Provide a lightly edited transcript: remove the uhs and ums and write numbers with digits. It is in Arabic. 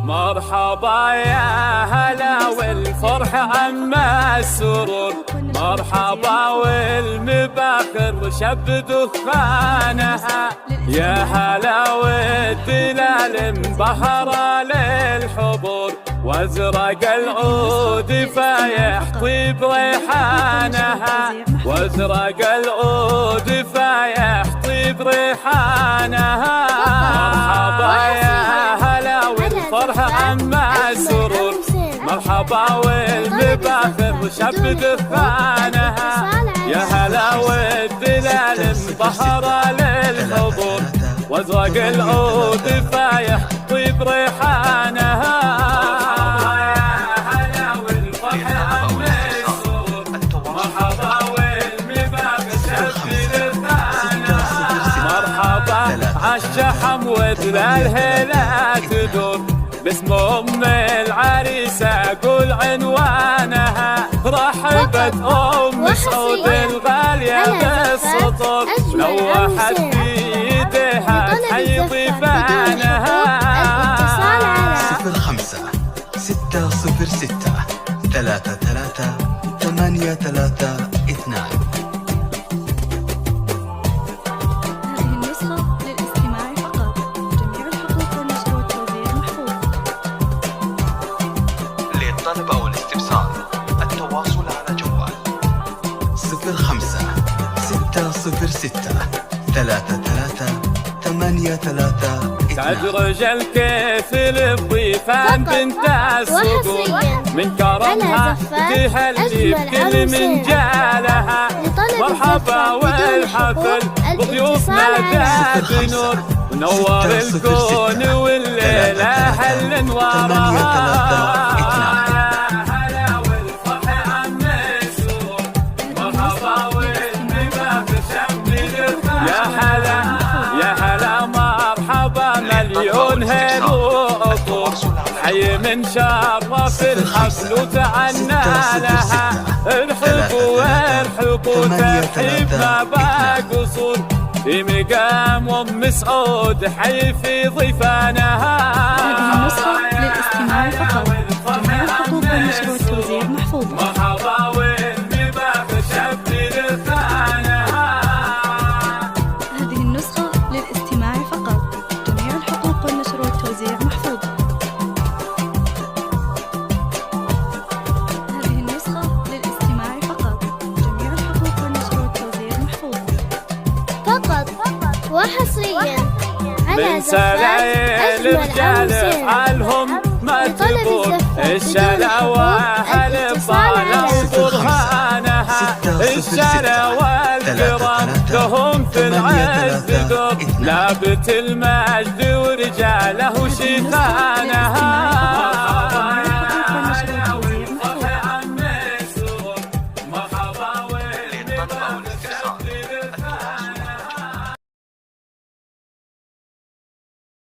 مرحبا يا هلا والفرح عما السرور، مرحبا والمباخر شب دخانها، يا هلا والدلال مبهرة للحضور، وازرق العود فايح طيب ريحانها، وازرق العود فايح طيب ريحانها. مرحبا يا هلا والفرح عما السرور، مرحبا والمباخر شب دخانها، يا هلا والدلال مبهرة للحضور، وازرق العود فايح طيب ريحانها. مرحبا يا هلا والفرح عما السرور، مرحبا والمباخر شب دخانها، مرحبا عالشحم ودلال هلا تدور، باسم ام العريسة اقول عنوانها، رحبت ام سعود الغالية بالسطور، لوحت في يديها تحيي ضيفانها. 05 606 33 832. هذه النسخة للاستماع فقط، جميع الحقوق والنشر والتوزيع محفوظ. للطلب أو الاستفسار التواصل على جوال 05 606 33 832. تدرج الكيف للضيفان بنت الصقور، من كرمها تهلي بكل من جالها، مرحبا والحفل بضيوفنا ذات نور، ونور الكون والليلة هل انوارها. مليون هيل وعطور، حي من شرف الحفل وتعنى لها، ارحبوا وارحبوا ترحيب ما بقصور، في مقام ام سعود حي في ضيفانها. هذه النسخة للاستماع فقط، جميع الحقوق والنشر والتوزيع محفوظة. مرحبا والمباخر شب دخانها. هذه النسخة للاستماع فقط، جميع الحقوق والنشر والتوزيع محفوظة. هذه النسخة للاستماع فقط، جميع الحقوق والنشر والتوزيع محفوظة. فقط وحصريا على من سلايل رجال افعالهم ما تبور، الشلاوة الابطال وبرهانها، الشلا والكرام لهم في العز دور، لابت المجد ورجاله شيخانها.